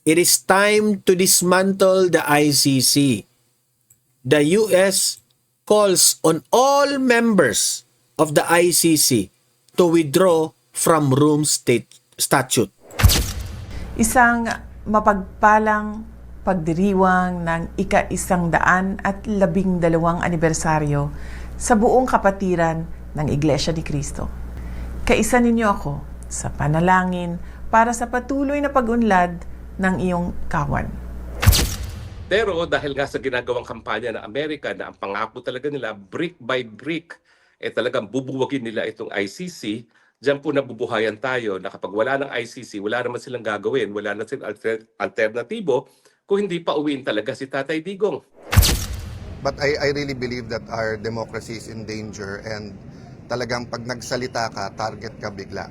It is time to dismantle the ICC. The US calls on all members of the ICC to withdraw from Rome Statute. Isang mapagpalang pagdiriwang ng ika-112 anibersaryo sa buong kapatiran ng Iglesia ni Cristo. Kaisa ninyo ako sa panalangin para sa patuloy na pag-unlad ng iyong kawan. Pero dahil nga sa ginagawang kampanya ng Amerika na ang pangako talaga nila brick by brick, talagang bubuwagin nila itong ICC, diyan po nabubuhayan tayo na kapag wala ng ICC, wala naman silang gagawin, wala na silang alternatibo kung hindi pa uwiin talaga si Tatay Digong. But I really believe that our democracy is in danger and talagang pag nagsalita ka, target ka bigla.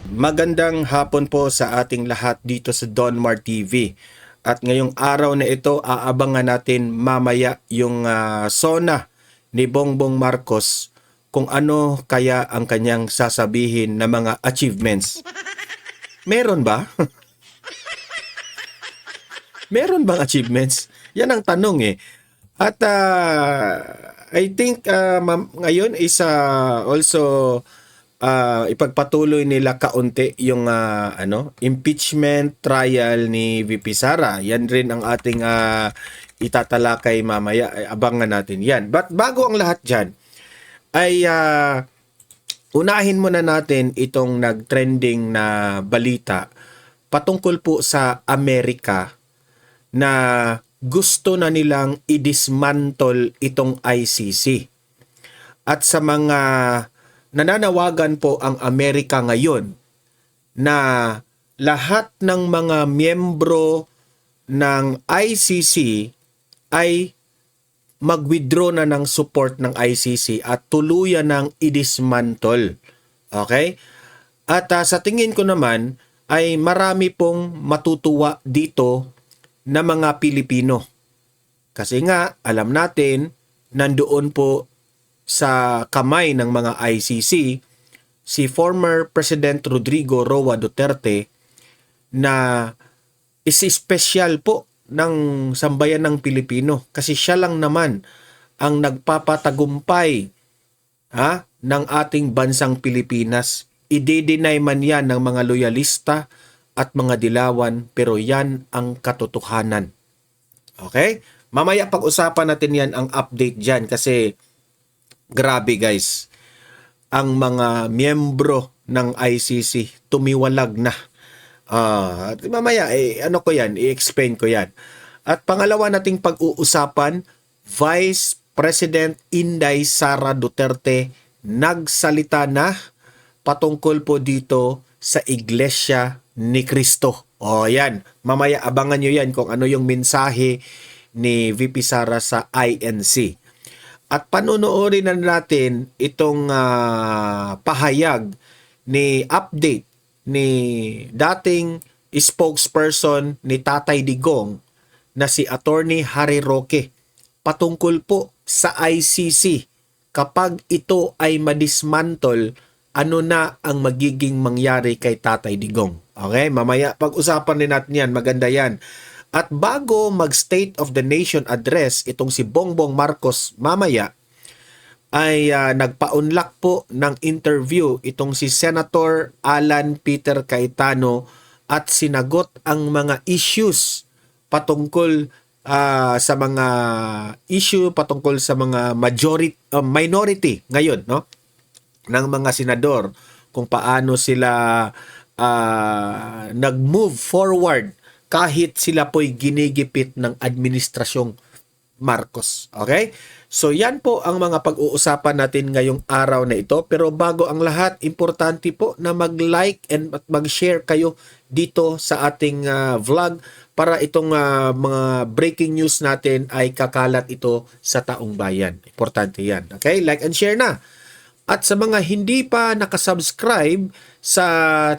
Magandang hapon po sa ating lahat dito sa Donmar TV. At ngayong araw na ito, aabangan natin mamaya yung sona ni Bongbong Marcos kung ano kaya ang kanyang sasabihin na mga achievements. Meron ba? Meron bang achievements? Yan ang tanong eh. At I think ngayon is also ipagpatuloy nila kaunti yung impeachment trial ni VP Sara. Yan rin ang ating itatalakay mamaya. Abangan natin yan. But bago ang lahat dyan, ay unahin muna natin itong nag-trending na balita patungkol po sa Amerika na gusto na nilang i-dismantle itong ICC. At sa mga nananawagan po ang Amerika ngayon na lahat ng mga miyembro ng ICC ay mag-withdraw na ng support ng ICC at tuluyan ng i-dismantle. Okay? At sa tingin ko naman ay marami pong matutuwa dito na mga Pilipino. Kasi nga, alam natin, nandoon po sa kamay ng mga ICC si former President Rodrigo Roa Duterte na is-espesyal po ng sambayan ng Pilipino kasi siya lang naman ang nagpapatagumpay ng ating bansang Pilipinas. I-deny man yan ng mga loyalista at mga dilawan pero yan ang katotohanan. Okay? Mamaya pag-usapan natin yan ang update dyan kasi grabe guys, ang mga miyembro ng ICC tumiwalag na. At mamaya, i-explain ko yan. At pangalawa nating pag-uusapan, Vice President Inday Sara Duterte nagsalita na patungkol po dito sa Iglesia ni Cristo. Yan. Mamaya abangan nyo yan kung ano yung mensahe ni VP Sara sa INC. At panonoorin na natin itong pahayag ni update ni dating spokesperson ni Tatay Digong na si Attorney Harry Roque patungkol po sa ICC. Kapag ito ay madismantle, ano na ang magiging mangyari kay Tatay Digong? Okay? Mamaya pag-usapan din natin yan. Maganda yan. At bago mag-State of the Nation address, itong si Bongbong Marcos mamaya, ay nagpa-unlock po ng interview itong si Senator Alan Peter Cayetano at sinagot ang mga issues patungkol sa mga issue patungkol sa mga minority ngayon, no? Ng mga senador kung paano sila nag-move forward kahit sila po'y ginigipit ng administrasyong Marcos. Okay? So yan po ang mga pag-uusapan natin ngayong araw na ito. Pero bago ang lahat, importante po na mag-like and mag-share kayo dito sa ating vlog para itong mga breaking news natin ay kakalat ito sa taong bayan. Importante yan. Okay? Like and share na. At sa mga hindi pa nakasubscribe sa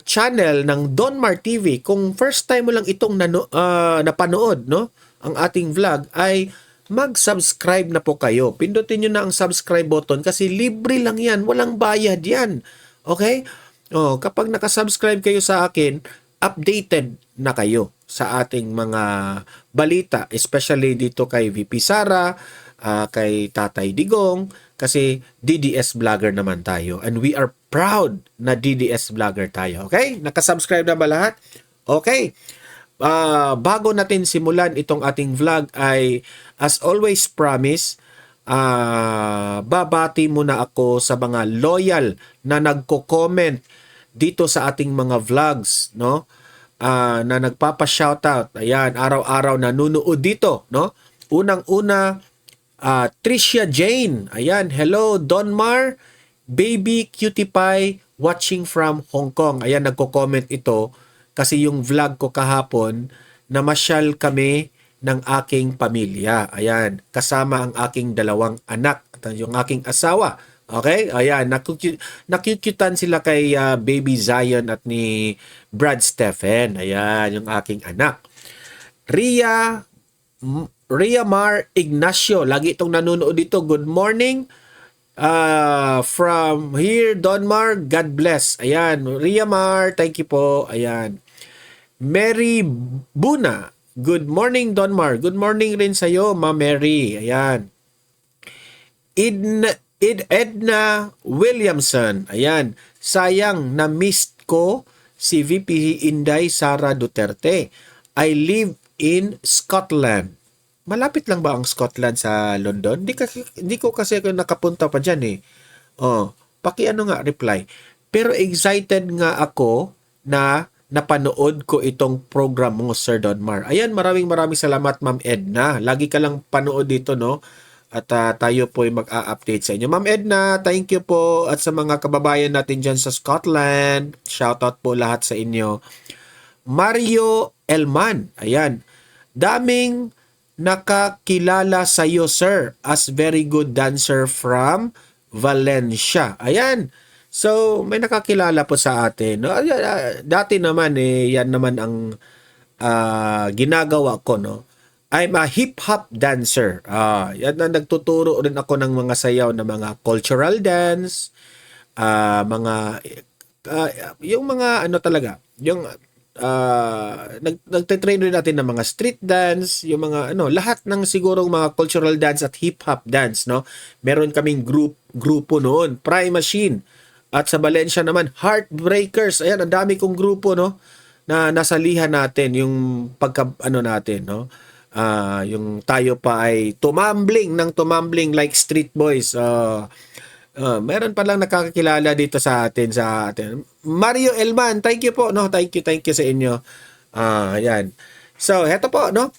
channel ng Donmar TV, kung first time mo lang itong napanood, no, ang ating vlog, ay mag-subscribe na po kayo. Pindutin nyo na ang subscribe button kasi libre lang yan. Walang bayad yan. Okay? Kapag nakasubscribe kayo sa akin, updated na kayo sa ating mga balita, especially dito kay VP Sara, kay Tatay Digong, kasi DDS vlogger naman tayo. And we are proud na DDS vlogger tayo. Okay? Nakasubscribe na ba lahat? Okay. Bago natin simulan itong ating vlog ay, as always promise, babati muna ako sa mga loyal na nagko-comment dito sa ating mga vlogs, no? Na nagpapa-shoutout. Ayan, araw-araw nanunood dito, no? Unang-una, Tricia Jane. Ayan, hello Donmar, baby cutie pie watching from Hong Kong. Ayan, nagko-comment ito kasi yung vlog ko kahapon, namasyal kami ng aking pamilya. Ayan, kasama ang aking dalawang anak at yung aking asawa. Okay? Ayan, nakukyutan sila kay Baby Zion at ni Brad Stephen. Ayan, yung aking anak. Ria Mar Ignacio. Lagi itong nanonood dito. Good morning. From here, Donmar, God bless. Ayan, Ria Mar, thank you po. Ayan. Mary Buna. Good morning, Donmar. Good morning rin sa'yo, Ma Mary. Ayan. Edna Williamson. Ayan. Sayang na missed ko si VP Inday Sara Duterte. I live in Scotland. Malapit lang ba ang Scotland sa London? Hindi ko kasi ako nakapunta pa dyan eh. Pakiano nga reply. Pero excited nga ako na napanood ko itong program mo, Sir Donmar. Ayan, maraming salamat, Ma'am Edna. Lagi ka lang panood dito, no? At tayo po ay mag-a-update sa inyo. Ma'am Edna, thank you po. At sa mga kababayan natin dyan sa Scotland, shoutout po lahat sa inyo. Mario Elman, ayan. Daming nakakilala sa iyo, sir, as very good dancer from Valencia. Ayan. So, may nakakilala po sa atin. No? Dati naman, yan naman ang ginagawa ko, no? I'm a hip-hop dancer. Yan na, nagtuturo rin ako ng mga sayaw na mga cultural dance, yung mga ano talaga, yung nagte-train rin natin ng mga street dance, yung mga lahat ng sigurong mga cultural dance at hip-hop dance, no? Meron kaming grupo noon, Prime Machine. At sa Valencia naman, Heartbreakers. Ayan, ang dami kong grupo, no? Na nasalihan natin yung natin, no? Yung tayo pa ay tumambling like street boys. Meron pa lang nakakakilala dito sa atin. Mario Elman, thank you po, no? Thank you sa inyo. Ayan. So, heto po, no?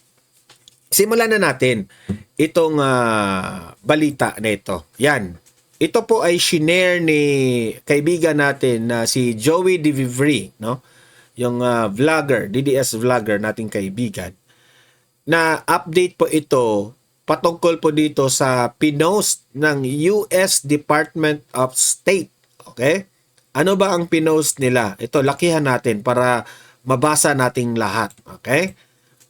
Simulan na natin itong balita na ito. Yan. Ito po ay shinare ni kaibigan natin na si Joey DeVivry, no? Yung vlogger, DDS vlogger nating kaibigan. Na update po ito patungkol po dito sa pinost ng US Department of State. Okay? Ano ba ang pinost nila? Ito, lakihan natin para mabasa nating lahat. Okay?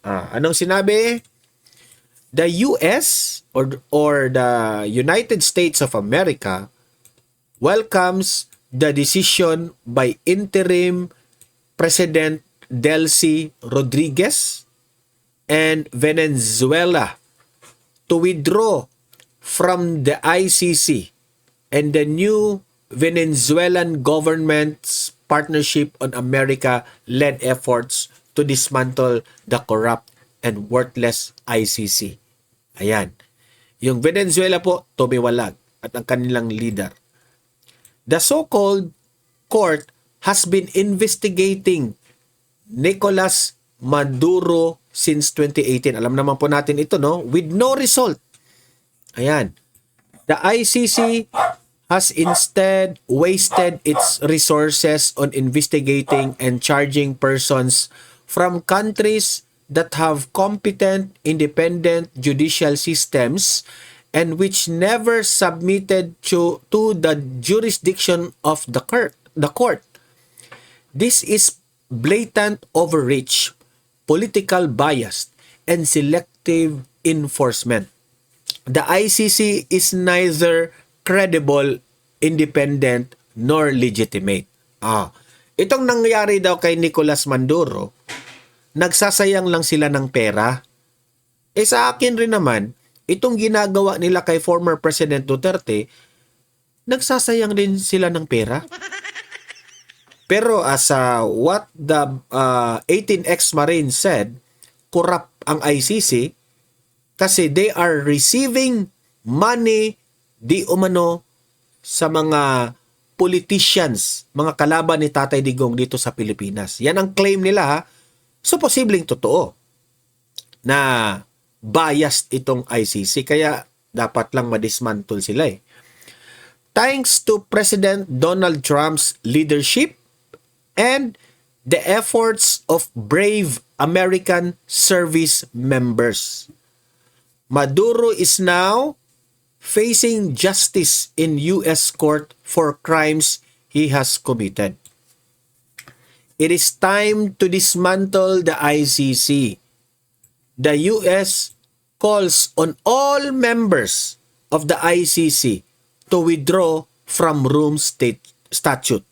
Anong sinabi? The US or the United States of America welcomes the decision by interim President Delcy Rodriguez and Venezuela to withdraw from the ICC and the new Venezuelan government's partnership on America-led efforts to dismantle the corrupt and worthless ICC. Ayan. Yung Venezuela po, tumiwalag at ang kanilang leader. The so-called court has been investigating Nicolas Maduro since 2018. Alam naman po natin ito, no? With no result. Ayan. The ICC has instead wasted its resources on investigating and charging persons from countries that have competent, independent judicial systems and which never submitted to the jurisdiction of the court. This is blatant overreach, political bias, and selective enforcement. The ICC is neither credible, independent, nor legitimate. Itong nangyari daw kay Nicolas Maduro, nagsasayang lang sila ng pera. Sa akin rin naman, itong ginagawa nila kay former President Duterte, nagsasayang din sila ng pera. Pero as what the 18 ex-Marines said, corrupt ang ICC kasi they are receiving money di umano sa mga politicians, mga kalaban ni Tatay Digong dito sa Pilipinas. Yan ang claim nila ha. So posibleng totoo na biased itong ICC kaya dapat lang madismantle sila eh. Thanks to President Donald Trump's leadership and the efforts of brave American service members, Maduro is now facing justice in U.S. court for crimes he has committed. It is time to dismantle the ICC. The U.S. calls on all members of the ICC to withdraw from Rome Statute.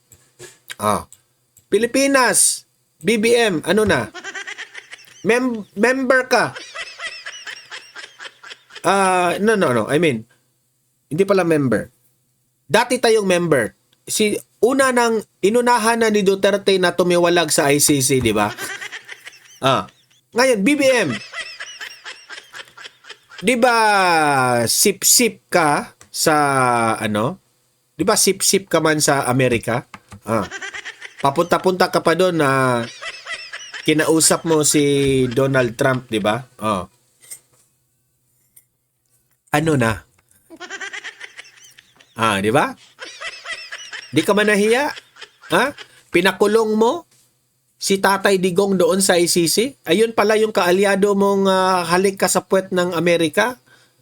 Pilipinas, BBM, ano na? Member ka. No. I mean, hindi pala member. Dati tayong member. Inunahan na ni Duterte na tumiwalag sa ICC, di ba? Ngayon, BBM. Di ba sip-sip ka sa Di ba sip-sip ka man sa Amerika? Papunta-punta ka pa doon na kinausap mo si Donald Trump, di ba? Ano na? Di ba? Di ka man nahiya? Pinakulong mo si Tatay Digong doon sa ICC? Ayun pala yung kaalyado mong halik ka sa puwet ng Amerika?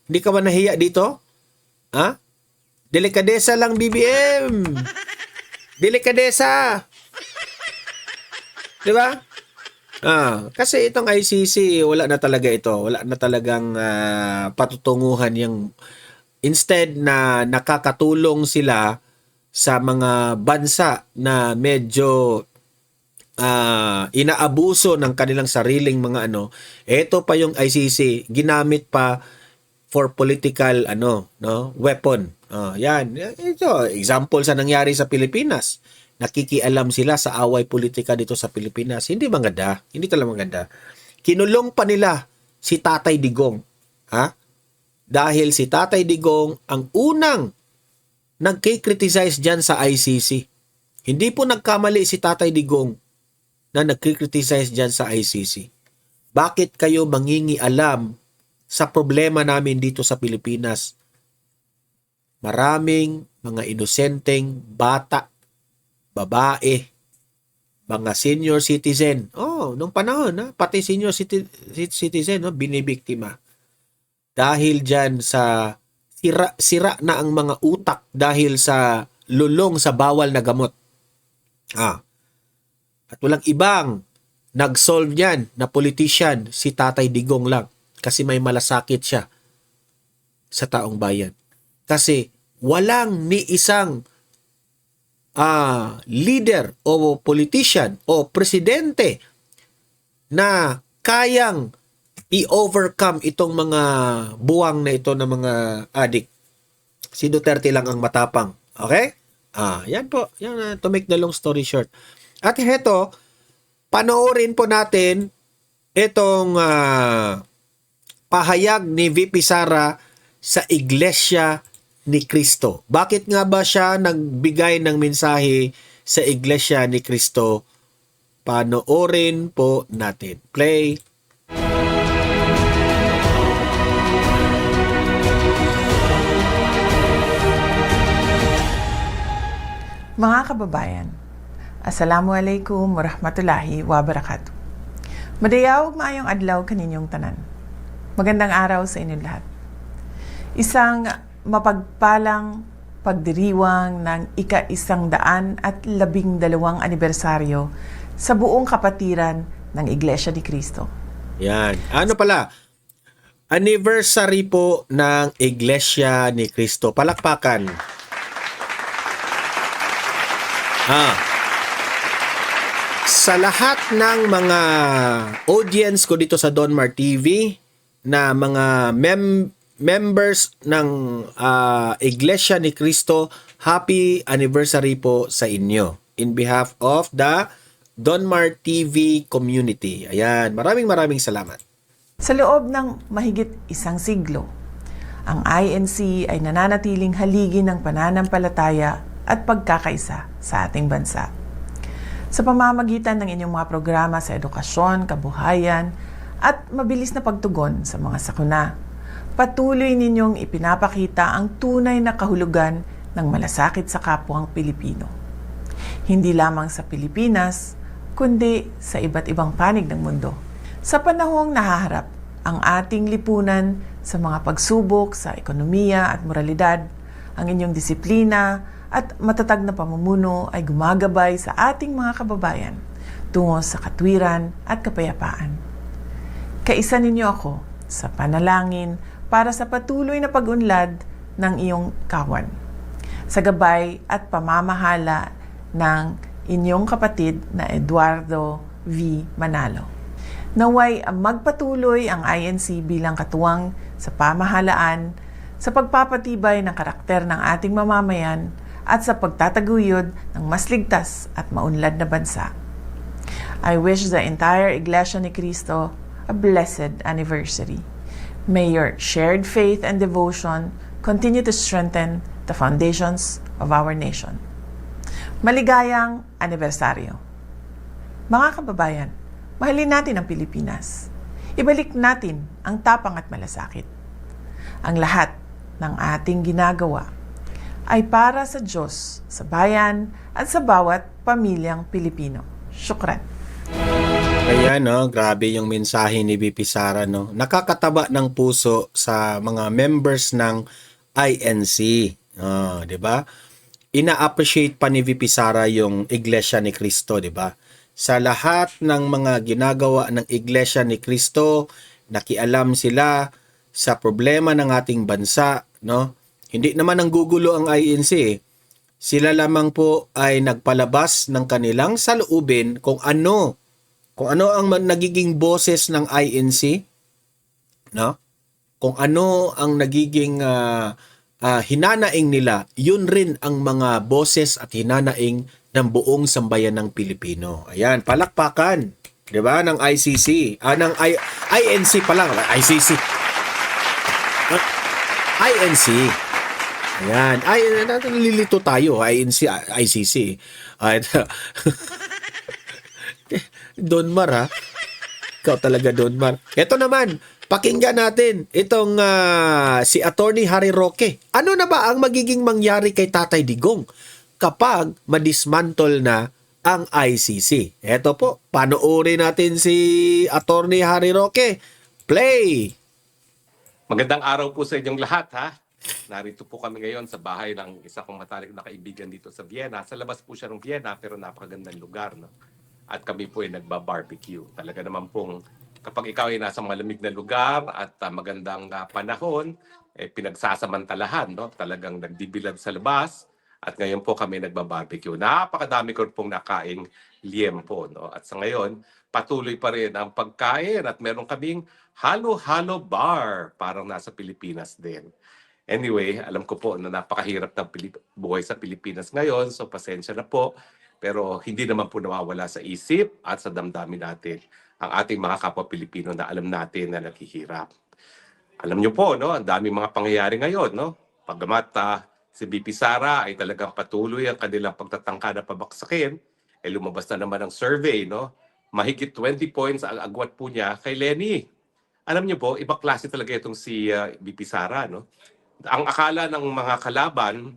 Di ka man nahiya dito? Delikadesa lang, BBM! Delikadesa! Di ba? Kasi itong ICC, wala na talaga ito. Wala na talagang patutunguhan yung instead na nakakatulong sila sa mga bansa na medyo inaabuso ng kanilang sariling mga ito pa yung ICC ginamit pa for political weapon. Yan. Ito example sa nangyari sa Pilipinas. Nakikialam sila sa away politika dito sa Pilipinas. Hindi maganda. Hindi talaga maganda. Kinulong pa nila si Tatay Digong. Dahil si Tatay Digong ang unang nagkikriticize dyan sa ICC. Hindi po nagkamali si Tatay Digong na nagkikriticize dyan sa ICC. Bakit kayo mangingialam sa problema namin dito sa Pilipinas? Maraming mga inosenteng bata, babae, mga senior citizen. Nung panahon, pati senior citizen, binibiktima. Dahil dyan sa sira na ang mga utak dahil sa lulong sa bawal na gamot. At walang ibang nag-solve yan na politician, si Tatay Digong lang. Kasi may malasakit siya sa taong bayan. Kasi walang ni isang leader o politician o presidente na kayang i-overcome itong mga buwang na ito ng mga adik. Si Duterte lang ang matapang. Okay? Yan po. Yan, to make the long story short. At heto, panoorin po natin itong pahayag ni VP Sara sa Iglesia ni Cristo. Bakit nga ba siya nagbigay ng mensahe sa Iglesia ni Cristo? Panoorin po natin. Play. Mga kababayan, Assalamualaikum warahmatullahi wabarakatuh. Madayaw maayong adlaw kaninyong tanan. Magandang araw sa inyong lahat. Isang mapagpalang pagdiriwang ng ika-112 anibersaryo sa buong kapatiran ng Iglesia ni Cristo. Yan. Ano pala? Anniversary po ng Iglesia ni Cristo. Palakpakan. Sa lahat ng mga audience ko dito sa Donmar TV na mga members ng Iglesia ni Cristo, happy anniversary po sa inyo in behalf of the Donmar TV community. Ayan, maraming salamat. Sa loob ng mahigit isang siglo, ang INC ay nananatiling haligi ng pananampalataya at pagkakaisa sa ating bansa. Sa pamamagitan ng inyong mga programa sa edukasyon, kabuhayan, at mabilis na pagtugon sa mga sakuna, patuloy ninyong ipinapakita ang tunay na kahulugan ng malasakit sa kapwang Pilipino. Hindi lamang sa Pilipinas, kundi sa iba't ibang panig ng mundo. Sa panahong nahaharap ang ating lipunan sa mga pagsubok sa ekonomiya at moralidad, ang inyong disiplina at matatag na pamumuno ay gumagabay sa ating mga kababayan tungo sa katwiran at kapayapaan. Kaisa ninyo ako sa panalangin para sa patuloy na pag-unlad ng iyong kawan. Sa gabay at pamamahala ng inyong kapatid na Eduardo V. Manalo. Naway magpatuloy ang INC bilang katuwang sa pamahalaan, sa pagpapatibay ng karakter ng ating mamamayan at sa pagtataguyod ng mas ligtas at maunlad na bansa. I wish the entire Iglesia ni Cristo a blessed anniversary. May your shared faith and devotion continue to strengthen the foundations of our nation. Maligayang anibersaryo. Mga kababayan, mahalin natin ang Pilipinas. Ibalik natin ang tapang at malasakit. Ang lahat ng ating ginagawa ay para sa Diyos, sa bayan, at sa bawat pamilyang Pilipino. Syukran. Ayan, no, grabe yung mensahe ni VP Sara, no. Nakakataba ng puso sa mga members ng INC, 'di ba? Ina-appreciate pa ni VP Sara yung Iglesia ni Cristo, 'di ba? Sa lahat ng mga ginagawa ng Iglesia ni Cristo, nakialam sila sa problema ng ating bansa, no? Hindi naman nanggugulo ang INC, eh. Sila lamang po ay nagpalabas ng kanilang saloobin kung ano ang nagiging boses ng INC, no? Kung ano ang nagiging hinanaing nila, yun rin ang mga boses at hinanaing ng buong sambayan ng Pilipino. Ayan, palakpakan, 'di ba, ng ICC, ng INC pa lang, ICC. INC. Ayan, nalilito tayo, INC, ICC. Donmar, ha? Ikaw talaga, Donmar. Ito naman, pakinggan natin itong si Attorney Harry Roque. Ano na ba ang magiging mangyari kay Tatay Digong kapag madismantle na ang ICC? Ito po, panoorin natin si Attorney Harry Roque. Play! Magandang araw po sa inyong lahat, ha? Narito po kami ngayon sa bahay ng isa kong matalik na kaibigan dito sa Vienna. Sa labas po siya ng Vienna, pero napakagandang lugar, no? At kami po ay nagba-barbecue. Talaga naman pong kapag ikaw ay nasa malamig na lugar at magandang panahon, pinagsasamantalahan, no? Talagang nagdibilad sa labas. At ngayon po kami nagba-barbecue. Napakadami ko pong nakaing liempo, no? At sa ngayon, patuloy pa rin ang pagkain at meron kaming halo-halo bar, parang nasa Pilipinas din. Anyway, alam ko po na napakahirap ng buhay sa Pilipinas ngayon, so pasensya na po. Pero hindi naman po nawawala sa isip at sa damdamin natin ang ating mga kapwa Pilipino na alam natin na naghihirap. Alam niyo po, no, ang daming mga pangyayari ngayon, no? Pagkamat si VP Sara ay talagang patuloy ang kanilang pagtatangka na pabaksakin, lumabas na naman ang survey, no? Mahigit 20 points ang agwat po niya kay Lenny. Alam niyo po, ibang klase talaga itong si VP Sara, no? Ang akala ng mga kalaban,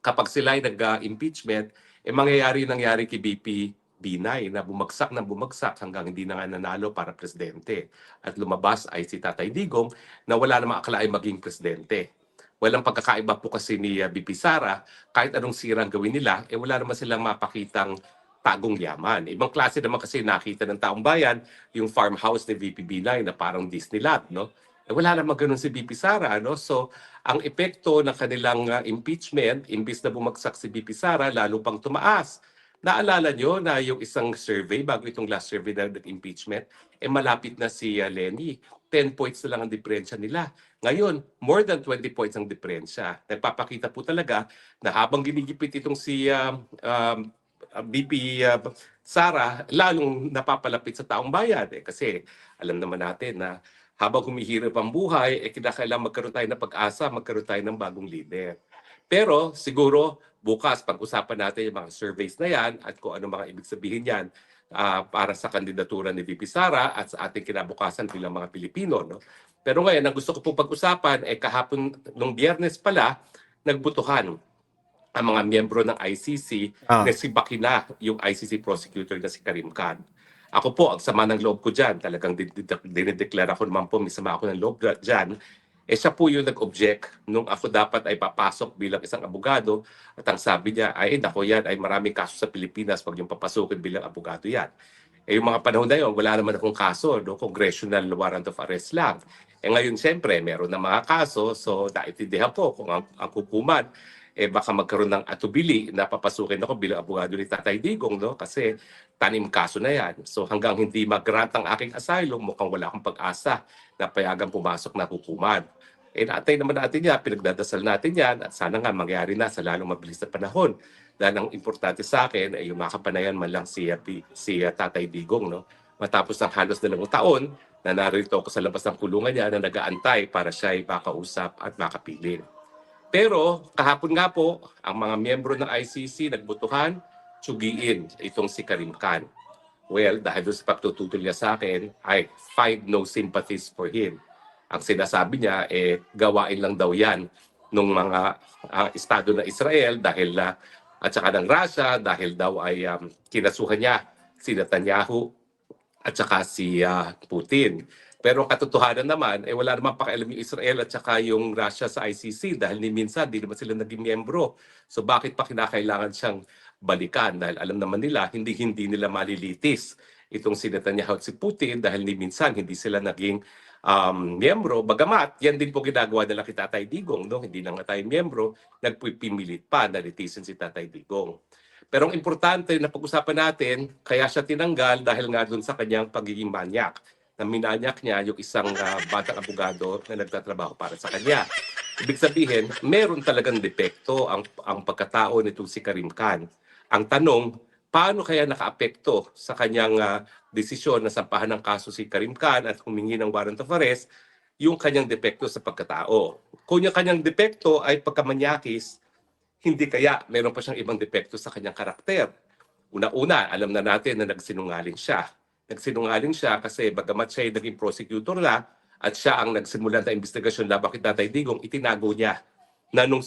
kapag sila ay nag-impeachment, nangyari kay VP Binay na bumagsak hanggang hindi na nga nanalo para presidente. At lumabas ay si Tatay Digong na wala namang akalain maging presidente. Walang pagkakaiba po kasi ni VP Sara, kahit anong sirang gawin nila, wala naman silang mapakitang tagong yaman. Ibang klase naman kasi nakita ng taong bayan, yung farmhouse ni VP Binay na parang Disneyland, no? Wala namang ganun si VP Sara, no? So, ang epekto ng kanilang impeachment, imbis na bumagsak si VP Sara, lalo pang tumaas. Naalala nyo na yung isang survey, bago itong last survey na nag-impeachment, malapit na si Lenny. 10 points na lang ang diferensya nila. Ngayon, more than 20 points ang diferensya. Nagpapakita po talaga na habang ginigipit itong si BP Sara, lalong napapalapit sa taong bayan. Kasi alam naman natin na habang humihirap ang buhay, kinakailangan magkaroon tayo ng pag-asa, magkaroon tayo ng bagong leader. Pero siguro bukas pag-usapan natin yung mga surveys na yan at kung ano mga ibig sabihin yan para sa kandidatura ni VP Sara at sa ating kinabukasan bilang mga Pilipino. No? Pero ngayon, ang gusto ko po pag-usapan kahapon, nung Biyernes pala, nagbutuhan ang mga miyembro ng ICC na si Bakina, yung ICC prosecutor na si Karim Khan. Ako po, ang sama ng loob ko dyan, talagang dinideklara ko naman po, may sama ako ng loob dyan, siya po yung nag-object nung ako dapat ay papasok bilang isang abogado at ang sabi niya ay nako yan ay maraming kaso sa Pilipinas, wag yung papasukin bilang abogado yan. Yung mga panahon na yun, wala naman akong kaso, no? Congressional warrant of arrest lang. Ngayon siyempre, meron na mga kaso, so naintindihan po kung ang hukuman baka magkaroon ng atubili na papasukin ako bilang abogado ni Tatay Digong, no? Kasi tanim kaso na yan. So hanggang hindi mag-grant ang aking asylum, mukhang wala akong pag-asa na payagang pumasok na hukuman. Naantay naman natin yan, pinagdadasal natin yan at sana nga mangyari na sa lalong mabilis na panahon. Dahil ang importante sa akin ay yung makapanayan man lang si Tatay Digong. No? Matapos ng halos 2 taon na narito ako sa labas ng kulungan niya na nag-aantay para siya ay makausap at makapiling. Pero kahapon nga po, ang mga miyembro ng ICC nagbutuhan, tsugiin itong si Karim Khan. Well, dahil doon sa pagtututol niya sa akin, I find no sympathies for him. Ang sinasabi niya, gawain lang daw yan ng mga estado ng Israel dahil at saka ng Russia dahil daw ay kinasuhan niya si Netanyahu at saka si Putin. Pero ang katotohanan naman, wala naman pakialam yung Israel at saka yung Russia sa ICC dahil ni minsan di naman sila naging miyembro. So bakit pa kinakailangan siyang balikan? Dahil alam naman nila, hindi nila malilitis itong si Netanyahu at si Putin dahil ni minsan hindi sila naging miyembro. Bagamat, yan din po ginagawa nila kay Tatay Digong. No? Hindi na nga tayo miyembro, nagpipimilit pa na litisin si Tatay Digong. Pero ang importante na pag-usapan natin, kaya siya tinanggal dahil nga dun sa kanyang pagiging manyak. Na minanyak niya yung isang batang abogado na nagtatrabaho para sa kanya. Ibig sabihin, meron talagang depekto ang pagkatao nitong si Karim Khan. Ang tanong, paano kaya nakaapekto sa kanyang desisyon na sampahan ng kaso si Karim Khan at humingi ng warrant of arrest yung kanyang depekto sa pagkatao? Kung yung kanyang depekto ay pagkamanyakis, hindi kaya meron pa siyang ibang depekto sa kanyang karakter. Una-una, alam na natin na nagsinungaling siya. Nagsinungaling siya kasi bagamat siya ay naging prosecutor na at siya ang nagsimula ng investigasyon laban kay Tatay Digong, itinago niya na nung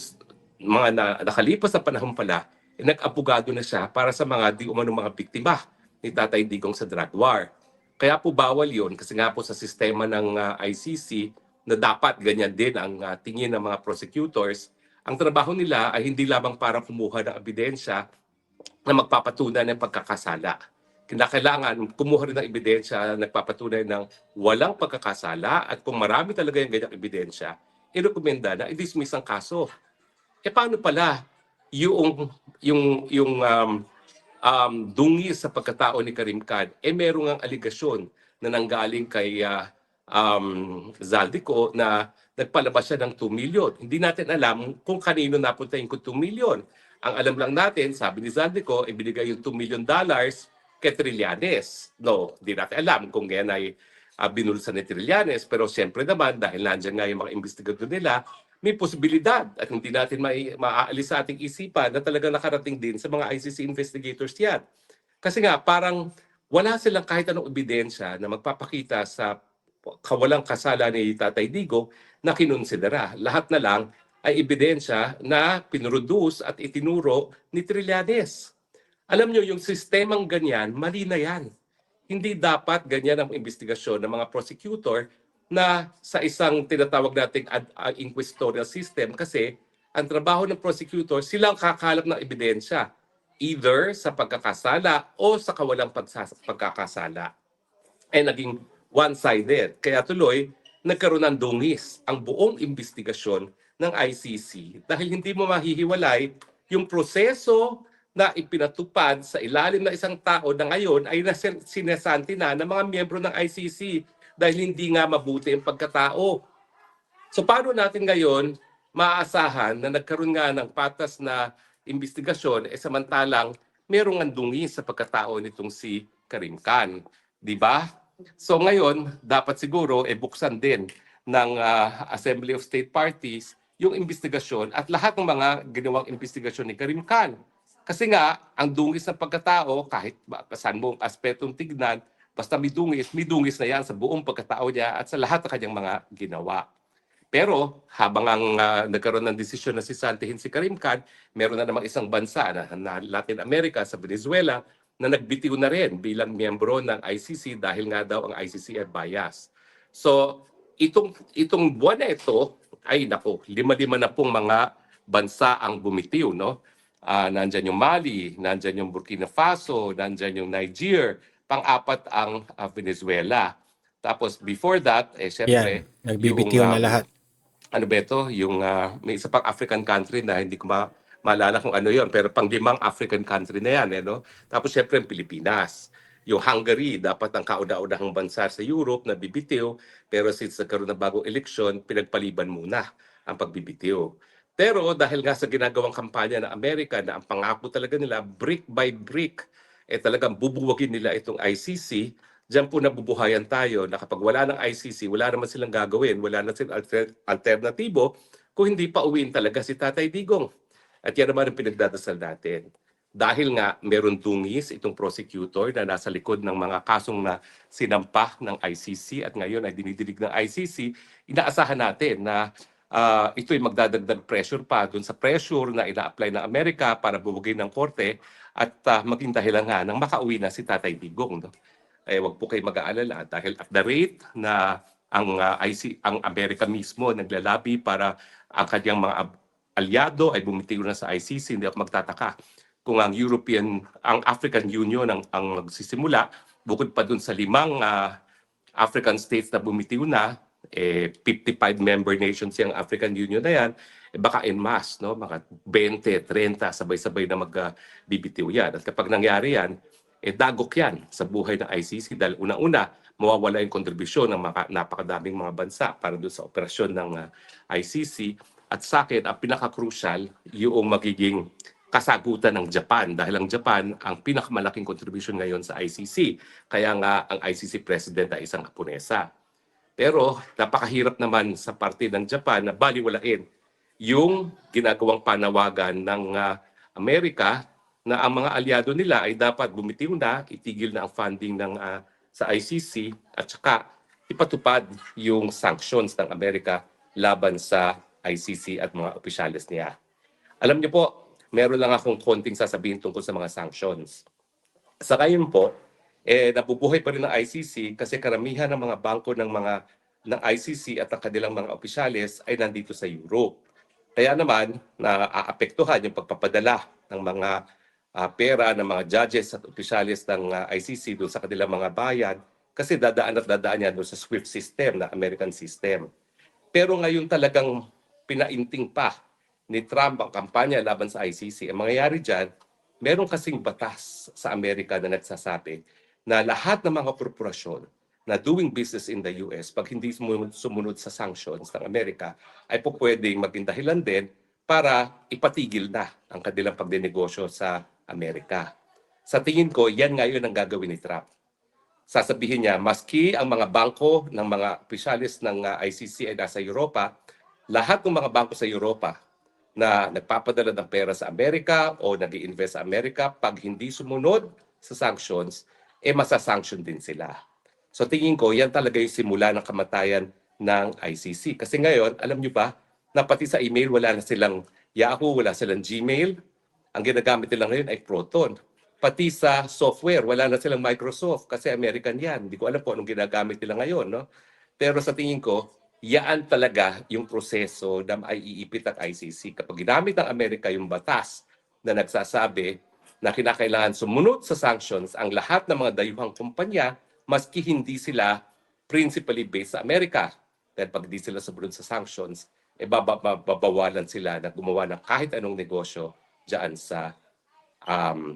mga nakalipas na panahon pala, nag-abogado na siya para sa mga di umano mga biktima ni Tatay Digong sa drug war. Kaya po bawal yon kasi nga po sa sistema ng ICC na dapat ganyan din ang tingin ng mga prosecutors, ang trabaho nila ay hindi lamang para kumuha ng ebidensya na magpapatunay ng pagkakasala. Kinakailangan kumuha rin ng ebidensya na nagpapatunay ng walang pagkakasala at kung marami talaga yung ganyang ebidensya, irekomenda na i-dismiss ang kaso. Paano pala yung dungi sa pagkatao ni Karim Khan, merong ang aligasyon na nanggaling kay Zaldico na nagpalabas siya ng 2 million. Hindi natin alam kung kanino napunta yung 2 million. Ang alam lang natin, sabi ni Zaldico, ibinigay yung $2 million kay Trillanes. No, hindi natin alam kung yan ay binulsa ni Trillanes. Pero siyempre naman, dahil nandiyan nga yung mga investigador nila, may posibilidad at hindi natin maaalis sa ating isipan na talagang nakarating din sa mga ICC investigators yan. Kasi nga, parang wala silang kahit anong ebidensya na magpapakita sa kawalang kasala ni Tatay Digong na kinonsidera. Lahat na lang ay ebidensya na pinroduce at itinuro ni Trillanes. Alam nyo, yung sistemang ganyan, mali na yan. Hindi dapat ganyan ang investigasyon ng mga prosecutor na sa isang tinatawag nating inquisitorial system kasi ang trabaho ng prosecutor, silang kakalap ng ebidensya either sa pagkakasala o sa kawalang pagkakasala. Naging one-sided. Kaya tuloy, nagkaroon ng dungis ang buong investigasyon ng ICC dahil hindi mo mahihiwalay yung proseso na ipinatupad sa ilalim ng isang tao na ngayon ay sinesanti na ng mga miyembro ng ICC dahil hindi nga mabuti ang pagkatao. So paano natin ngayon maaasahan na nagkaroon nga ng patas na investigasyon samantalang merong andungi sa pagkatao nitong si Karim Khan, di ba? So ngayon, dapat siguro buksan din ng Assembly of State Parties yung investigasyon at lahat ng mga ginawang investigasyon ni Karim Khan. Kasi nga, ang dungis ng pagkatao, kahit saan mo ang aspetong tignan, basta may dungis na yan sa buong pagkatao niya at sa lahat ng kanyang mga ginawa. Pero habang nagkaroon ng desisyon na sisantihin si Karim Khan, meron na namang isang bansa na Latin America sa Venezuela na nagbitiw na rin bilang miyembro ng ICC dahil nga daw ang ICC ay bias. So itong buwan na ito ay nako, lima-lima na pong mga bansa ang bumitiw, no? Nandyan yung Mali, nandyan yung Burkina Faso, nandyan yung Niger, pang-apat ang Venezuela. Tapos before that, syempre, Yan, nagbibitiw na lahat. ano ba ito? Yung may isa pang African country na hindi ko maalala kung ano yon, pero pang-limang African country na yan. No? Tapos syempre ang Pilipinas. Yung Hungary, dapat ang kauna-unahang bansa sa Europe na bibitiw, pero since nagkaroon ng bagong eleksyon, pinagpaliban muna ang pagbibitiw. Pero dahil nga sa ginagawang kampanya ng Amerika na ang pangako talaga nila, brick by brick, talagang bubuwagin nila itong ICC, diyan po nabubuhayan tayo na kapag wala ng ICC, wala naman silang gagawin, wala na silang alternatibo kung hindi pa uwiin talaga si Tatay Digong. At yan naman ang pinagdadasal natin. Dahil nga meron dungis itong prosecutor na nasa likod ng mga kasong na sinampa ng ICC at ngayon ay dinidinig ng ICC, inaasahan natin na ito'y magdadagdag pressure pa dun sa pressure na ina-apply ng Amerika para buwagin ng korte at maging dahilan nga ng makauwi na si Tatay Digong. No? Wag po kayo mag-aalala dahil at the rate na ang Amerika mismo naglalabi para ang kanyang mga aliado ay bumitiw na sa ICC, hindi ako magtataka kung ang African Union ang magsisimula, bukod pa dun sa 5 African states na bumitiw na, 55 member nations yung African Union na yan, baka en masse, no? Mga 20, 30, sabay-sabay na magbibitiw yan. At kapag nangyari yan, dagok yan sa buhay ng ICC dahil una-una, mawawala yung kontribusyon ng napakadaming mga bansa para doon sa operasyon ng ICC. At sa akin, ang pinaka-crucial, yung magiging kasagutan ng Japan dahil ang Japan ang pinakamalaking contribution ngayon sa ICC. Kaya nga ang ICC president ay isang Haponesa. Pero napakahirap naman sa parte ng Japan na baliwalain yung ginagawang panawagan ng Amerika na ang mga aliado nila ay dapat bumitiw na, itigil na ang funding sa ICC at saka ipatupad yung sanctions ng Amerika laban sa ICC at mga opisyalis niya. Alam niyo po, meron lang akong konting sasabihin tungkol sa mga sanctions. Sa ngayon po, nabubuhay pa rin ng ICC kasi karamihan ng mga bangko ng ICC at ang kanilang mga opisyalis ay nandito sa Europe. Kaya naman, naaapektuhan yung pagpapadala ng mga pera ng mga judges at opisyalis ng ICC doon sa kanilang mga bayan kasi dadaan yan doon sa SWIFT system na American system. Pero ngayon talagang pinainting pa ni Trump ang kampanya laban sa ICC. Ang mangyayari dyan, meron kasing batas sa Amerika na nagsasabi na lahat ng mga korporasyon na doing business in the US, pag hindi sumunod sa sanctions ng Amerika, ay po pwedeng maging dahilan din para ipatigil na ang kanilang pagdinegosyo sa Amerika. Sa tingin ko, yan ngayon ang gagawin ni Trump. Sasabihin niya, maski ang mga bangko ng mga opisyalis ng ICC ay nasa Europa, lahat ng mga bangko sa Europa na nagpapadala ng pera sa Amerika o nag-i-invest sa Amerika, pag hindi sumunod sa sanctions, masasanction din sila. So tingin ko, yan talaga yung simula ng kamatayan ng ICC. Kasi ngayon, alam nyo ba, na pati sa email, wala na silang Yahoo, wala silang Gmail. Ang ginagamit nila ngayon ay Proton. Pati sa software, wala na silang Microsoft kasi American yan. Hindi ko alam kung anong ginagamit nila ngayon. No? Pero sa tingin ko, yan talaga yung proseso na maiipit ang ICC. Kapag ginamit ng Amerika yung batas na nagsasabi na kinakailangan sumunod sa sanctions ang lahat ng mga dayuhang kumpanya, maski hindi sila principally based sa Amerika. Dahil pag hindi sila sumunod sa sanctions, babawalan sila na gumawa ng kahit anong negosyo dyan sa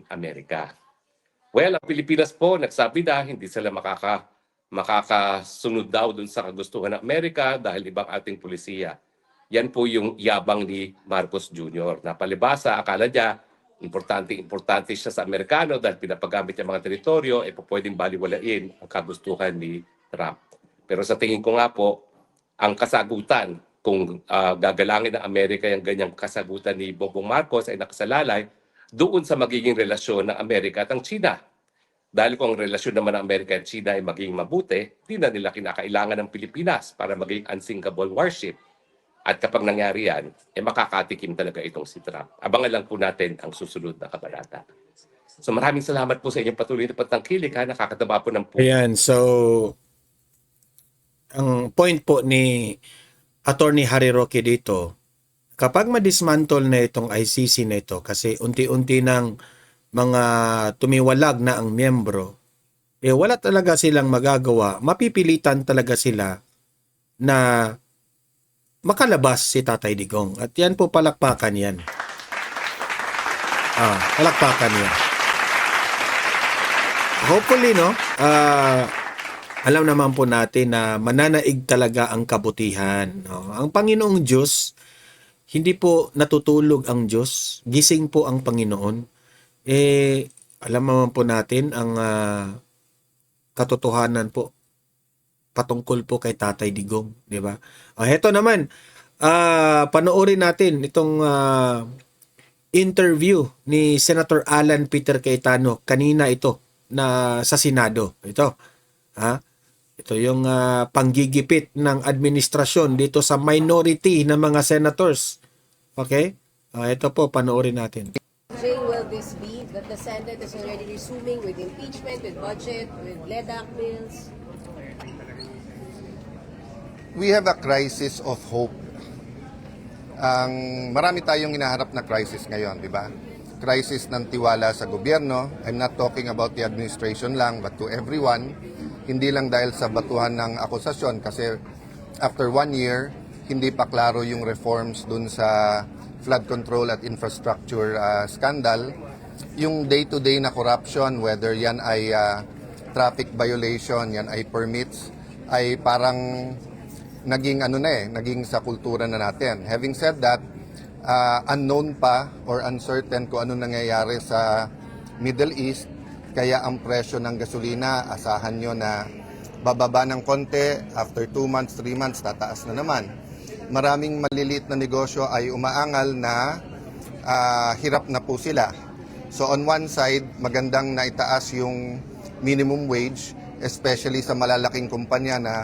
Amerika. Well, ang Pilipinas po, nagsabi na, hindi sila makakasunod daw dun sa kagustuhan ng Amerika dahil ibang ating pulisiya. Yan po yung yabang ni Marcos Jr. na palibasa, akala niya, importante siya sa Amerikano dahil pinapagamit niya mga teritoryo, pwedeng baliwalain ang kagustuhan ni Trump. Pero sa tingin ko nga po, ang kasagutan, kung gagalangin ng Amerika yung ganyang kasagutan ni Bongbong Marcos ay nakasalalay doon sa magiging relasyon ng Amerika at ng China. Dahil kung ang relasyon naman ng Amerika at China ay maging mabuti, di na nila kinakailangan ng Pilipinas para maging unsinkable warship. At kapag nangyari yan, makakatikim talaga itong si Trump. Abangan lang po natin ang susunod na kabanata. So maraming salamat po sa inyong patuloy na pagtangkilik. Nakakataba po ng puso. Ayan, so ang point po ni Attorney Harry Roque dito, kapag madismantle na itong ICC na ito, kasi unti-unti ng mga tumiwalag na ang miyembro, wala talaga silang magagawa. Mapipilitan talaga sila na makalabas si Tatay Digong. At yan po, palakpakan yan. Palakpakan yan. Hopefully, no? Alam naman po natin na mananaig talaga ang kabutihan. No? Ang Panginoong Diyos, hindi po natutulog ang Diyos. Gising po ang Panginoon. Alam naman po natin ang katotohanan po patungkol po kay Tatay Digong, di ba? Heto naman, panoorin natin itong interview ni Senator Alan Peter Cayetano kanina ito na sa Senado. Ito, ito yung panggigipit ng administrasyon dito sa minority ng mga senators. Okay? Ito po, panoorin natin. Will this be that the Senate is already resuming with impeachment, with budget, with LEDAC bills? We have a crisis of hope. Marami tayong hinaharap na crisis ngayon, di ba? Crisis ng tiwala sa gobyerno. I'm not talking about the administration lang, but to everyone. Hindi lang dahil sa batuhan ng akusasyon kasi after 1 year, hindi pa klaro yung reforms dun sa flood control at infrastructure scandal. Yung day-to-day na corruption, whether yan ay traffic violation, yan ay permits, ay parang naging sa kultura na natin. Having said that, unknown pa or uncertain kung ano nangyayari sa Middle East, kaya ang presyo ng gasolina, asahan nyo na bababa ng konti, after 2 months, 3 months, tataas na naman. Maraming maliliit na negosyo ay umaangal na hirap na po sila. So on one side, magandang naitaas yung minimum wage, especially sa malalaking kumpanya na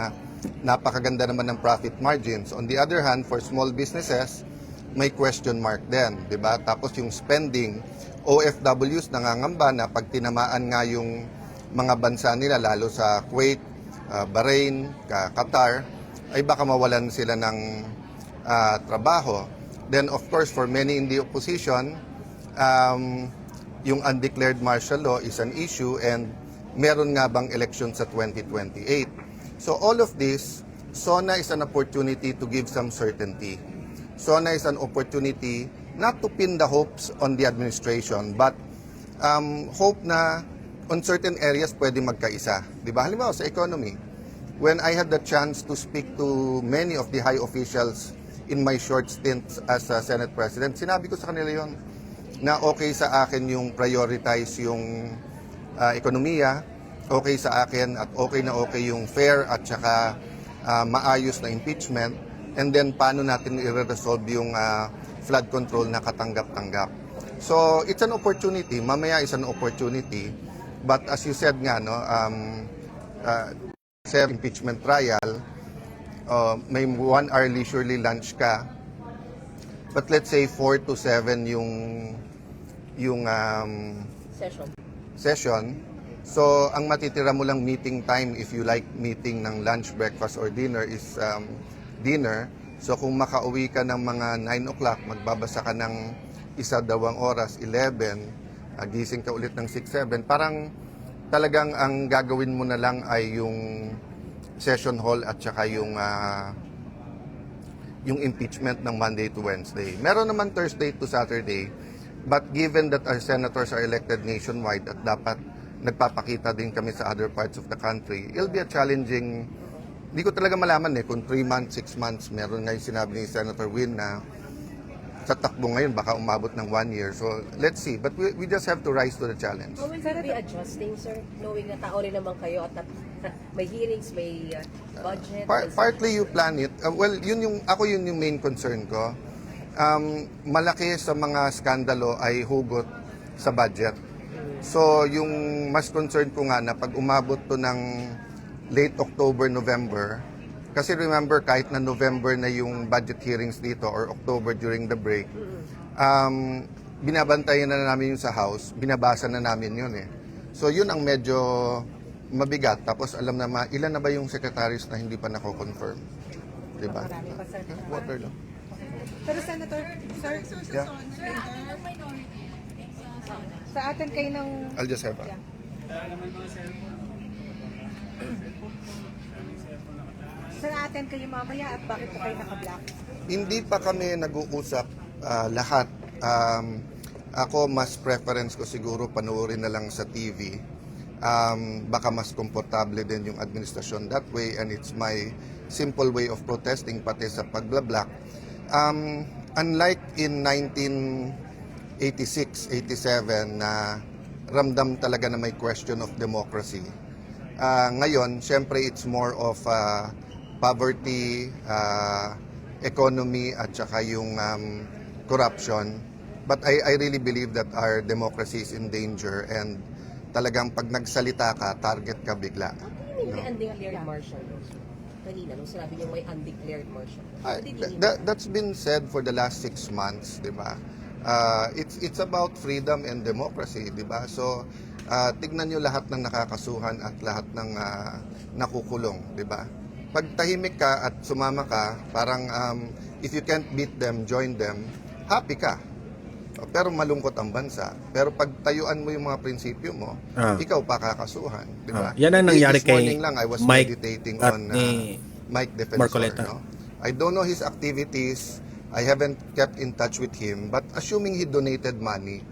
napakaganda naman ng profit margins. On the other hand, for small businesses, may question mark din, di ba? Tapos yung spending, OFWs nangangamba na pag tinamaan nga yung mga bansa nila, lalo sa Kuwait, Bahrain, Qatar, ay baka mawalan sila ng trabaho. Then of course, for many in the opposition, yung undeclared martial law is an issue and meron nga bang election sa 2028. So all of this, SONA is an opportunity to give some certainty. SONA is an opportunity not to pin the hopes on the administration, but hope na on certain areas pwede magkaisa. Diba? Halimbawa sa economy, when I had the chance to speak to many of the high officials in my short stint as a Senate President, sinabi ko sa kanila yon na okay sa akin yung prioritize yung ekonomiya, okay sa akin at okay yung fair at saka maayos na impeachment, and then paano natin i-resolve yung flood control na katanggap-tanggap. So it's an opportunity, mamaya is an opportunity, but as you said nga, no, sa impeachment trial, may 1 hour leisurely lunch ka, but let's say 4 to 7 yung session. So, ang matitira mo lang meeting time, if you like meeting ng lunch, breakfast, or dinner, is dinner. So, kung makauwi ka ng mga 9 o'clock, magbabasa ka ng 1-2 oras, 11, gising ka ulit ng 6-7, parang talagang ang gagawin mo na lang ay yung session hall at saka yung impeachment ng Monday to Wednesday. Meron naman Thursday to Saturday, But given that our senators are elected nationwide at dapat nagpapakita din kami sa other parts of the country, it'll be a challenging, hindi ko talaga malaman kung 3 months, 6 months, meron ngayon sinabi ni Senator Win na sa takbo ngayon baka umabot ng 1 year. So let's see. But we just have to rise to the challenge. How will you be adjusting, sir? Knowing na tao rin naman kayo at may hearings, may budget. Partly you plan it. Well, yun yung main concern ko. Malaki sa mga skandalo ay hugot sa budget. So, yung mas concern ko nga na pag umabot to ng late October, November, kasi remember kahit na November na yung budget hearings dito or October during the break, binabantayan na namin yung sa House, binabasa na namin yun So, yun ang medyo mabigat. Tapos alam na ilan na ba yung secretaries na hindi pa nako-confirm? Diba? Marami pa, sir. Water lang. Pero Senator, sir, Yeah. sa atin kayo ng... I'll just have a... Sa atin kayo mamaya at bakit po kayo naka-block? Hindi pa kami nag-uusap lahat. Ako, mas preference ko siguro panoorin na lang sa TV. Baka mas komportable din yung administrasyon that way, and it's my simple way of protesting pati sa pagbla-block. Unlike in 1986, 87 na ramdam talaga na may question of democracy. Ngayon, syempre it's more of poverty, economy at saka yung corruption. But I really believe that our democracy is in danger, and talagang pag nagsalita ka, target ka bigla. May undeclared martial law. Kanina, nung sinabi niyo may undeclared martial law. What did you mean? That's been said for the last 6 months, di ba? It's about freedom and democracy, di ba? So, tignan nyo lahat ng nakakasuhan at lahat ng nakukulong, di ba? Pag tahimik ka at sumama ka, parang if you can't beat them, join them, happy ka. Pero malungkot ang bansa. Pero pag tayuan mo yung mga prinsipyo mo, ikaw pa kakasuhan, di ba? Yan ang nangyari This kay morning lang, I was Mike meditating at on ni Mike Defensor. Marcoleta. No? I don't know his activities. I haven't kept in touch with him. But assuming he donated money,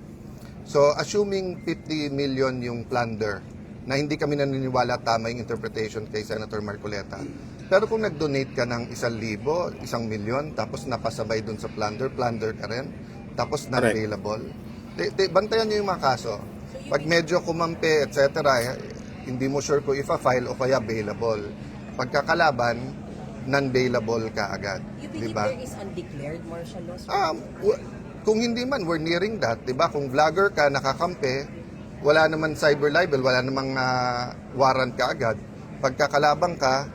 so assuming 50 million yung plunder, na hindi kami naniniwala tama yung interpretation kay Senator Marcoleta. Pero kung nag-donate ka ng 1,000, 1 milyon, tapos napasabay dun sa plunder ka rin, tapos non-available. Bantayan nyo yung mga kaso. Pag medyo kumampi, etc., hindi mo sure kung ifa-file o kaya available. Pagkakalaban, non-bailable ka agad. You believe Diba? there is undeclared martial law? Kung hindi man, we're nearing that. Diba? Kung vlogger ka, nakakampi, wala naman cyber libel, wala namang warrant ka agad. Pagkakalabang ka,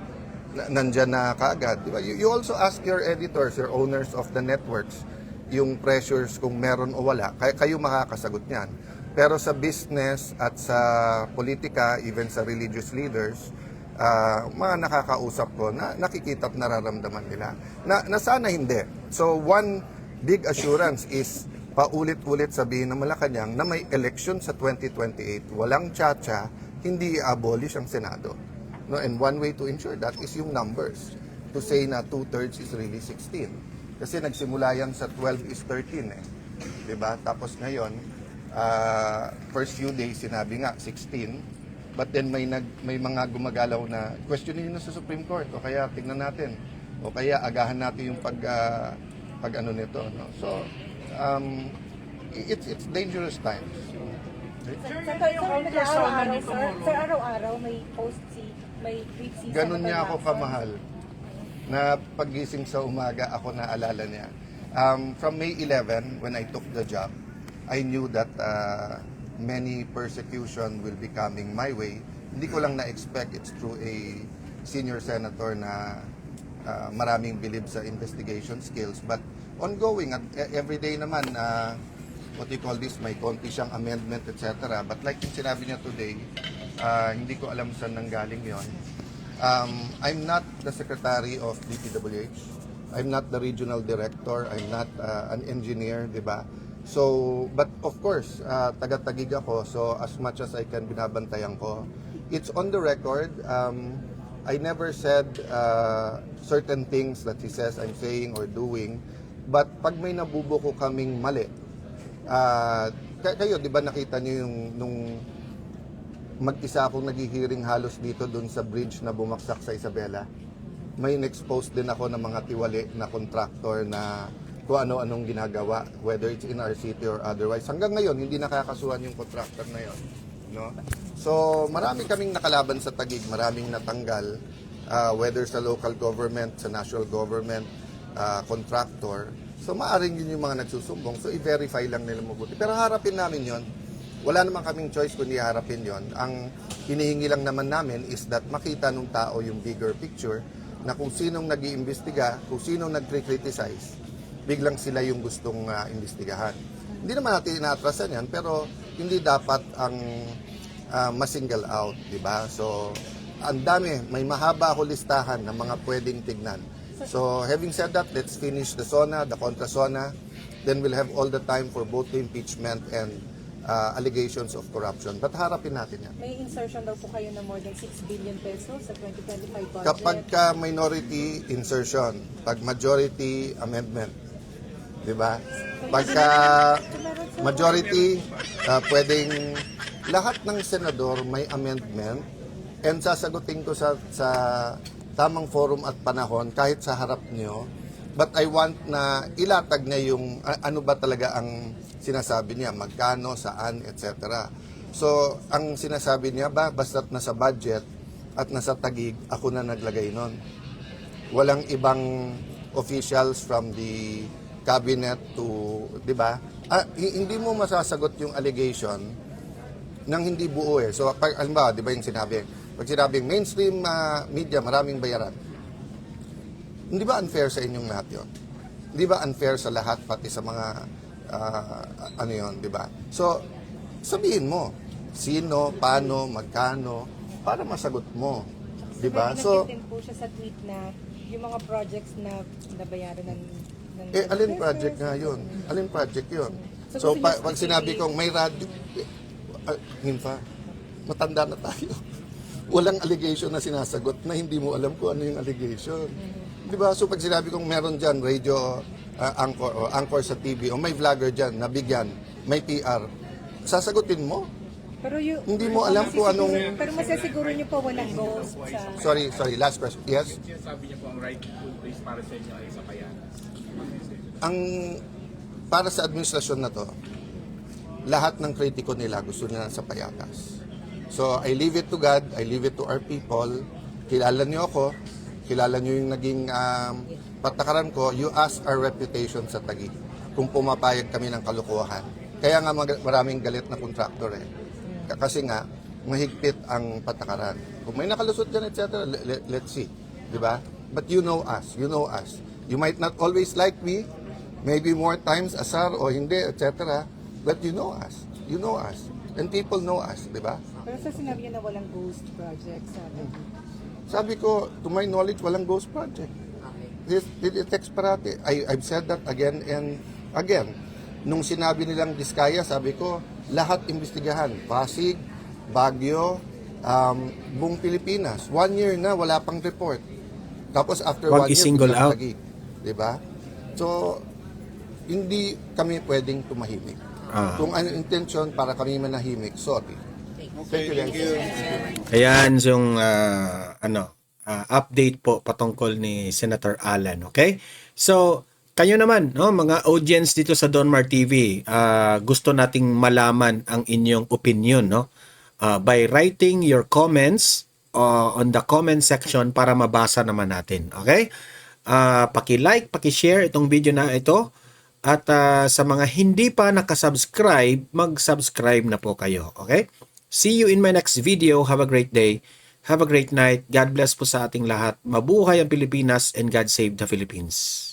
nandyan na kaagad. Diba? You also ask your editors, your owners of the networks, yung pressures kung meron o wala. Kayo makakasagot niyan. Pero sa business at sa politika, even sa religious leaders, mga nakakausap ko na nakikita at nararamdaman nila na sana hindi. So one big assurance is paulit-ulit sabihin ng Malacanang na may election sa 2028, walang tsa-tsa, hindi i-abolish ang Senado. No, and one way to ensure that is yung numbers. To say na 2/3 is really 16. Kasi nagsimula yan sa 12 is 13 Diba? Tapos ngayon, first few days sinabi nga 16. But then may mga gumagalaw na questionin nyo na sa Supreme Court o kaya tignan natin o kaya agahan natin yung pag ano nito, no? So it's dangerous times. Sir, araw-araw may post may tweet si Ganun Senator niya ako Lacson. kamahal na paggising sa umaga ako naalala niya. From May 11 when I took the job, I knew that many persecution will be coming my way. Hindi ko lang na-expect it's through a senior senator na maraming bilib sa investigation skills. But ongoing, at every day naman, what you call this, may konti siyang amendment, etc. But like yung sinabi niya today, hindi ko alam saan nanggaling yon. I'm not the secretary of DPWH. I'm not the regional director. I'm not an engineer, di ba? So, but of course, taga-tagig ako. So, as much as I can, binabantayan ko. It's on the record. I never said certain things that he says I'm saying or doing. But pag may nabubuko kaming mali, Kayo, di ba nakita niyo yung nung mag-isa akong naghihiring halos dito dun sa bridge na bumagsak sa Isabela? May in-expose din ako ng mga tiwali na contractor na kung ano-anong ginagawa, whether it's in our city or otherwise. Hanggang ngayon, hindi nakakasuhan yung contractor na yon. No? So, marami kaming nakalaban sa Taguig, maraming natanggal, whether sa local government, sa national government, contractor. So, maaring yun yung mga nagsusumbong. So, i-verify lang nila mabuti. Pero harapin namin yon. Wala naman kaming choice kundi harapin yon. Ang hinihingi lang naman namin is that makita ng tao yung bigger picture na kung sinong nag-iimbestiga, kung sinong nag-criticize, biglang sila yung gustong imbestigahan. Hindi naman natin inaatrasan yan, pero hindi dapat ang ma-single out, di ba? So, ang dami, may mahaba ako listahan ng mga pwedeng tignan. So, having said that, let's finish the SONA, the contra SONA, then we'll have all the time for both the impeachment and allegations of corruption. But harapin natin yan. May insertion daw po kayo na more than 6 billion pesos sa 2025 budget. Kapag ka minority, insertion. Pag majority, amendment. Di ba? Pagka majority, pwedeng lahat ng senador may amendment and sasagutin ko sa tamang forum at panahon kahit sa harap nyo. But I want na ilatag niya yung ano ba talaga ang sinasabi niya, magkano, saan, etc. So, ang sinasabi niya ba, basta't nasa budget at nasa Taguig, ako na naglagay nun. Walang ibang officials from the cabinet to, di ba? Hindi mo masasagot yung allegation nang hindi buo eh. So, halimbawa, di ba yung sinabi? Pag sinabing mainstream media, maraming bayaran. Hindi ba unfair sa inyong lahat yun? Hindi ba unfair sa lahat, pati sa mga, ano yun, di ba? So, sabihin mo, sino, paano, magkano, para masagot mo. Di ba? So, din po siya sa tweet na yung mga projects na nabayaran ng alin project nga yun? Alin project yun? So, pag sinabi kong may radyo, Hinfa, matanda na tayo. Walang allegation na sinasagot na hindi mo alam kung ano yung allegation. Di ba? So, pag sinabi kong meron dyan, radio anchor o anchor sa TV o may vlogger dyan, nabigyan, may PR, sasagutin mo. Pero Hindi mo alam kung anong... Pero masasiguro niyo po walang ghost sa... Sorry, last question. Yes? Sabi niya po ang right to place para sa inyo ay sa Payatas. Ang para sa administrasyon na to, lahat ng kritiko nila gusto nila sa Payatas. So, I leave it to God, I leave it to our people. Kilala niyo ako, kilala niyo yung naging patakaran ko, you ask our reputation sa Taguig kung pumapayag kami ng kalokohan. Kaya nga maraming galit na kontraktor eh. Kasi nga, mahigpit ang patakaran. Kung may nakalusot dyan, etc., let's see. Di ba? But you know us. You know us. You might not always like me, maybe more times asar o hindi, etc. But you know us. You know us. And people know us, di ba? Pero sa sinabi niyo na walang ghost project sa Sabi ko, to my knowledge, walang ghost project. It's parate. I've said that again and again. Nung sinabi nilang Diskaya, sabi ko, lahat imbestigahan. Pasig, Baguio, buong Pilipinas. 1 year na, wala pang report. Tapos after 1 Wag year, i-single biglang out. Taguig. Diba? So, hindi kami pwedeng tumahimik. Kung ano intensyon para kami manahimik, sorry. Thank you, guys. Ayan yung update po patungkol ni Senator Alan, okay? So, kayo naman, no, mga audience dito sa Donmar TV, gusto nating malaman ang inyong opinion, no? By writing your comments on the comment section para mabasa naman natin, okay? Paki-like, paki-share itong video na ito. At sa mga hindi pa nakasubscribe, mag-subscribe na po kayo, okay? See you in my next video. Have a great day. Have a great night. God bless po sa ating lahat. Mabuhay ang Pilipinas and God save the Philippines.